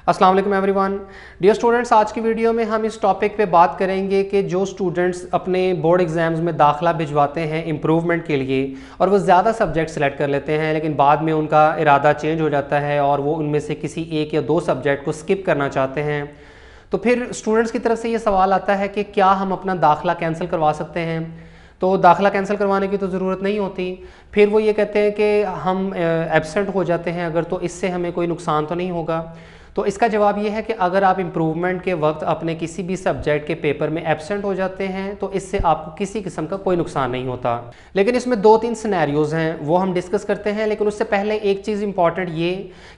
अस्सलाम वालेकुम everyone. Dear students, आज की वीडियो में हम इस टॉपिक पे बात करेंगे कि जो स्टूडेंट्स अपने बोर्ड एग्जाम्स में दाखिला भिजवाते हैं इम्प्रूवमेंट के लिए और वो ज़्यादा सब्जेक्ट सेलेक्ट कर लेते हैं, लेकिन बाद में उनका इरादा चेंज हो जाता है और वो उनमें से किसी एक या दो सब्जेक्ट को स्किप करना चाहते हैं, तो फिर स्टूडेंट्स की तरफ से ये सवाल आता है कि क्या हम अपना दाखिला कैंसिल करवा सकते हैं। तो दाखिला कैंसिल करवाने की तो ज़रूरत नहीं होती। फिर वो ये कहते हैं कि हम एब्सेंट हो जाते हैं अगर, तो इससे हमें कोई नुकसान तो नहीं होगा। तो इसका जवाब ये है कि अगर आप इम्प्रूवमेंट के वक्त अपने किसी भी सब्जेक्ट के पेपर में एब्सेंट हो जाते हैं तो इससे आपको किसी किस्म का कोई नुकसान नहीं होता। लेकिन इसमें दो तीन सिनेरियोज़ हैं, वो हम डिस्कस करते हैं। लेकिन उससे पहले एक चीज़ इंपॉर्टेंट ये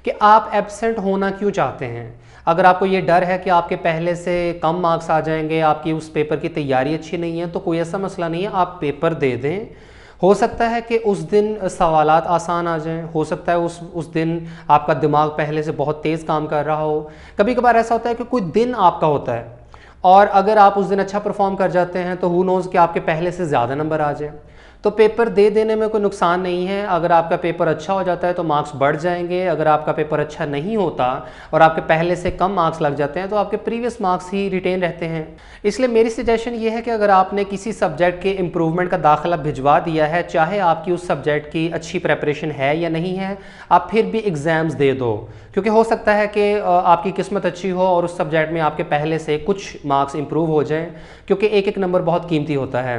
कि आप एब्सेंट होना क्यों चाहते हैं। अगर आपको ये डर है कि आपके पहले से कम मार्क्स आ जाएंगे, आपकी उस पेपर की तैयारी अच्छी नहीं है, तो कोई ऐसा मसला नहीं है, आप पेपर दे दें। हो सकता है कि उस दिन सवालात आसान आ जाएं, हो सकता है उस दिन आपका दिमाग पहले से बहुत तेज़ काम कर रहा हो। कभी कभार ऐसा होता है कि कोई दिन आपका होता है और अगर आप उस दिन अच्छा परफॉर्म कर जाते हैं तो हु नोज़ कि आपके पहले से ज़्यादा नंबर आ जाए। तो पेपर दे देने में कोई नुकसान नहीं है। अगर आपका पेपर अच्छा हो जाता है तो मार्क्स बढ़ जाएंगे, अगर आपका पेपर अच्छा नहीं होता और आपके पहले से कम मार्क्स लग जाते हैं तो आपके प्रीवियस मार्क्स ही रिटेन रहते हैं। इसलिए मेरी सजेशन ये है कि अगर आपने किसी सब्जेक्ट के इम्प्रूवमेंट का दाखिला भिजवा दिया है, चाहे आपकी उस सब्जेक्ट की अच्छी प्रेपरेशन है या नहीं है, आप फिर भी एग्ज़ाम्स दे दो, क्योंकि हो सकता है कि आपकी किस्मत अच्छी हो और उस सब्जेक्ट में आपके पहले से कुछ मार्क्स इंप्रूव हो जाएं, क्योंकि एक एक नंबर बहुत कीमती होता है।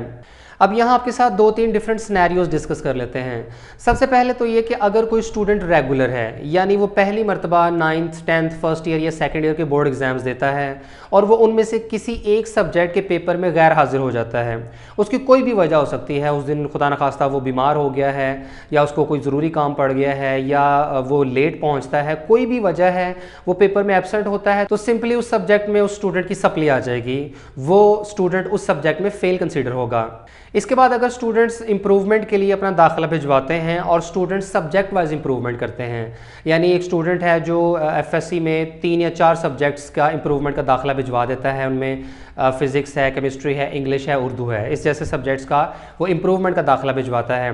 अब यहाँ आपके साथ दो तीन डिफरेंट सिनेरियोज डिस्कस कर लेते हैं। सबसे पहले तो ये कि अगर कोई स्टूडेंट रेगुलर है, यानी वो पहली मरतबा 9th 10th फर्स्ट ईयर या सेकंड ईयर के बोर्ड एग्जाम्स देता है और वो उनमें से किसी एक सब्जेक्ट के पेपर में गैर हाजिर हो जाता है। उसकी कोई भी वजह हो सकती है, उस दिन खुदा न खास्ता वो बीमार हो गया है या उसको कोई ज़रूरी काम पड़ गया है या वो लेट पहुँचता है, कोई भी वजह है, वो पेपर में एब्सेंट होता है, तो सिंपली उस सब्जेक्ट में उस स्टूडेंट की सप्ली आ जाएगी, वो स्टूडेंट उस सब्जेक्ट में फेल कंसिडर होगा। इसके बाद अगर स्टूडेंट्स इंप्रूवमेंट के लिए अपना दाखिला भिजवाते हैं और स्टूडेंट्स सब्जेक्ट वाइज इंप्रूवमेंट करते हैं, यानी एक स्टूडेंट है जो एफएससी में 3 या 4 सब्जेक्ट्स का इंप्रूवमेंट का दाखिला भिजवा देता है, उनमें फ़िज़िक्स है, केमिस्ट्री है, इंग्लिश है, उर्दू है, इस जैसे सब्जेक्ट्स का वो इंप्रूवमेंट का दाखिला भिजवाता है,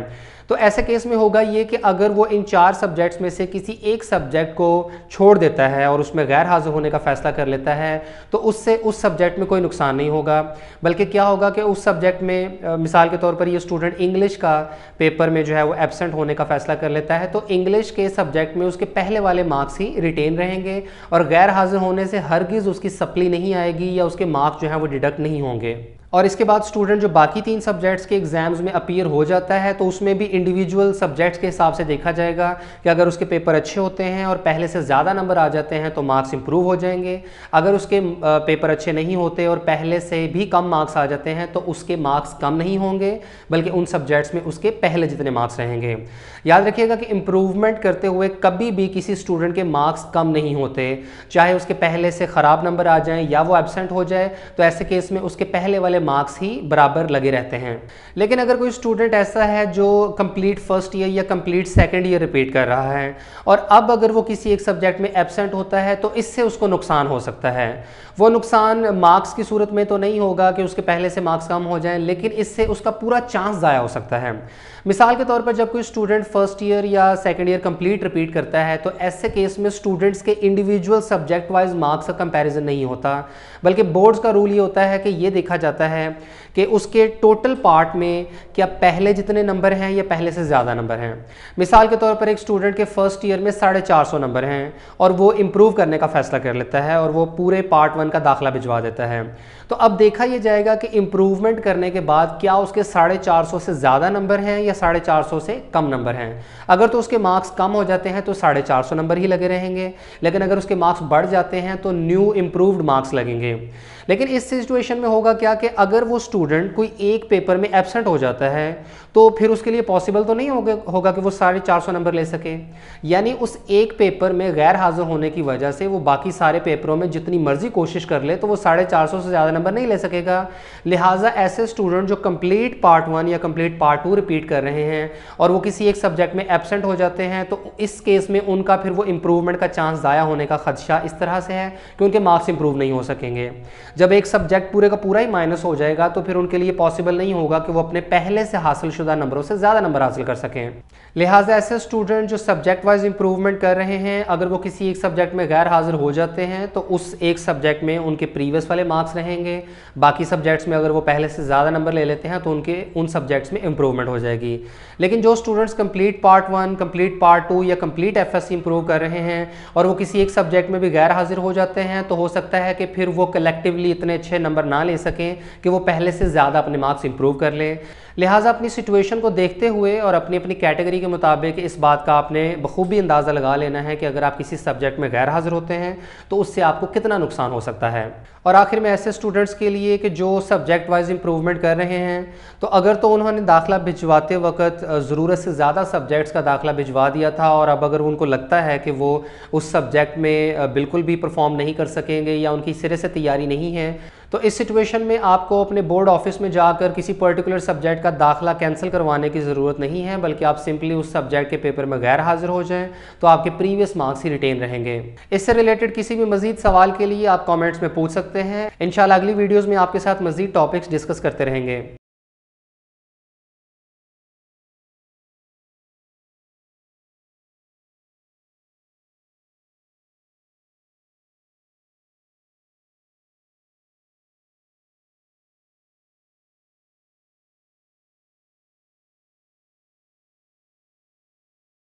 तो ऐसे केस में होगा ये कि अगर वो इन 4 सब्जेक्ट्स में से किसी एक सब्जेक्ट को छोड़ देता है और उसमें गैर हाजिर होने का फ़ैसला कर लेता है, तो उससे उस सब्जेक्ट में कोई नुकसान नहीं होगा। बल्कि क्या होगा कि उस सब्जेक्ट में मिसाल के तौर पर ये स्टूडेंट इंग्लिश का पेपर में जो है वो एब्सेंट होने का फ़ैसला कर लेता है, तो इंग्लिश के सब्जेक्ट में उसके पहले वाले मार्क्स ही रिटेन रहेंगे और गैर हाजिर होने से हरगिज़ उसकी सप्ली नहीं आएगी या उसके मार्क्स जो है वो डिडक्ट नहीं होंगे। और इसके बाद स्टूडेंट जो बाकी 3 सब्जेक्ट्स के एग्जाम्स में अपीयर हो जाता है, तो उसमें भी इंडिविजुअल सब्जेक्ट्स के हिसाब से देखा जाएगा कि अगर उसके पेपर अच्छे होते हैं और पहले से ज़्यादा नंबर आ जाते हैं तो मार्क्स इंप्रूव हो जाएंगे। अगर उसके पेपर अच्छे नहीं होते और पहले से भी कम मार्क्स आ जाते हैं तो उसके मार्क्स कम नहीं होंगे, बल्कि उन सब्जेक्ट्स में उसके पहले जितने मार्क्स रहेंगे। याद रखिएगा कि इम्प्रूवमेंट करते हुए कभी भी किसी स्टूडेंट के मार्क्स कम नहीं होते, चाहे उसके पहले से ख़राब नंबर आ जाएँ या वो एब्सेंट हो जाए, तो ऐसे केस में उसके पहले वाले मार्क्स ही बराबर लगे रहते हैं। लेकिन अगर कोई स्टूडेंट ऐसा है जो कंप्लीट फर्स्ट ईयर या कंप्लीट सेकंड ईयर रिपीट कर रहा है और अब अगर वो किसी एक सब्जेक्ट में एब्सेंट होता है, तो इससे उसको नुकसान हो सकता है। वो नुकसान मार्क्स की सूरत में तो नहीं होगा कि उसके पहले से मार्क्स कम हो जाएं, लेकिन इससे उसका पूरा चांस ज़ाया हो सकता है। मिसाल के तौर पर जब कोई स्टूडेंट फर्स्ट ईयर या सेकंड ईयर कंप्लीट रिपीट करता है, तो ऐसे केस में स्टूडेंट्स के इंडिविजुअल सब्जेक्ट वाइज मार्क्स का कंपैरिजन नहीं होता, बल्कि बोर्ड्स का रूल ये होता है कि ये देखा जाता है कि उसके टोटल पार्ट में क्या पहले जितने नंबर हैं या पहले से ज़्यादा नंबर हैं। मिसाल के तौर पर एक स्टूडेंट के फर्स्ट ईयर में 450 नंबर हैं और वो इम्प्रूव करने का फ़ैसला कर लेता है और वो पूरे पार्ट 1 का दाखिला भिजवा देता है, तो अब देखा यह जाएगा कि इम्प्रूवमेंट करने के बाद क्या उसके 450 से ज़्यादा नंबर हैं या 450 से कम नंबर हैं। अगर तो उसके मार्क्स कम हो जाते हैं तो 450 नंबर ही लगे रहेंगे, लेकिन अगर उसके मार्क्स बढ़ जाते हैं तो न्यू इम्प्रूव्ड मार्क्स लगेंगे। लेकिन इस सिचुएशन में होगा क्या कि अगर वो स्टूडेंट कोई एक पेपर में एब्सेंट हो जाता है तो फिर उसके लिए पॉसिबल तो नहीं होगा कि वो 450 नंबर ले सके, यानी उस एक पेपर में गैर हाजिर होने की वजह से वो बाकी सारे पेपरों में जितनी मर्जी कोशिश कर ले तो वो 450 से ज़्यादा नंबर नहीं ले सकेगा। लिहाजा ऐसे स्टूडेंट जो कंप्लीट पार्ट 1 या कंप्लीट पार्ट 2 रिपीट कर रहे हैं और वो किसी एक सब्जेक्ट में एब्सेंट हो जाते हैं, तो इस केस में उनका फिर वो इम्प्रूवमेंट का चांस ज़ाया होने का खदशा इस तरह से है कि उनके मार्क्स इंप्रूव नहीं हो सकेंगे। जब एक सब्जेक्ट पूरे का पूरा ही माइनस हो जाएगा, तो फिर उनके लिए पॉसिबल नहीं होगा कि वो अपने पहले से हासिल शुदा नंबरों से ज़्यादा नंबर हासिल कर सकें। लिहाजा ऐसे स्टूडेंट जो सब्जेक्ट वाइज इंप्रूवमेंट कर रहे हैं, अगर वो किसी एक सब्जेक्ट में गैर हाजिर हो जाते हैं तो उस एक सब्जेक्ट में उनके प्रीवियस वाले मार्क्स रहेंगे, बाकी सब्जेक्ट्स में अगर वो पहले से ज़्यादा नंबर ले लेते हैं तो उनके उन सब्जेक्ट्स में इंप्रूवमेंट हो जाएगी। लेकिन जो students complete part 1, complete part 2 या कंप्लीट एफएससी इंप्रूव कर रहे हैं और वो किसी एक सब्जेक्ट में भी गैर हाजिर हो जाते हैं, तो हो सकता है कि फिर वो कलेक्टिवली इतने अच्छे नंबर ना ले सकें कि वो पहले से ज़्यादा अपने मार्क्स इंप्रूव कर लें। लिहाजा अपनी सिचुएशन को देखते हुए और अपनी अपनी कैटेगरी के मुताबिक इस बात का आपने बखूबी अंदाज़ा लगा लेना है कि अगर आप किसी सब्जेक्ट में गैर हाजिर होते हैं तो उससे आपको कितना नुकसान हो सकता है। और आखिर में ऐसे स्टूडेंट्स के लिए कि जो सब्जेक्ट वाइज इंप्रूवमेंट कर रहे हैं, तो अगर तो उन्होंने दाखिला भिजवाते वक्त ज़रूरत से ज़्यादा सब्जेक्ट्स का दाखिला भिजवा दिया था और अब अगर उनको लगता है कि वो उस सब्जेक्ट में बिल्कुल भी परफॉर्म नहीं कर सकेंगे या उनकी सिरे से तैयारी नहीं है, तो इस सिचुएशन में आपको अपने बोर्ड ऑफिस में जाकर किसी पर्टिकुलर सब्जेक्ट का दाखिला कैंसिल करवाने की ज़रूरत नहीं है, बल्कि आप सिंपली उस सब्जेक्ट के पेपर में गैर हाजिर हो जाएं तो आपके प्रीवियस मार्क्स ही रिटेन रहेंगे। इससे रिलेटेड किसी भी मजीद सवाल के लिए आप कमेंट्स में पूछ सकते हैं। इंशाल्लाह अगली वीडियोज़ में आपके साथ मजीद टॉपिक्स डिस्कस करते रहेंगे।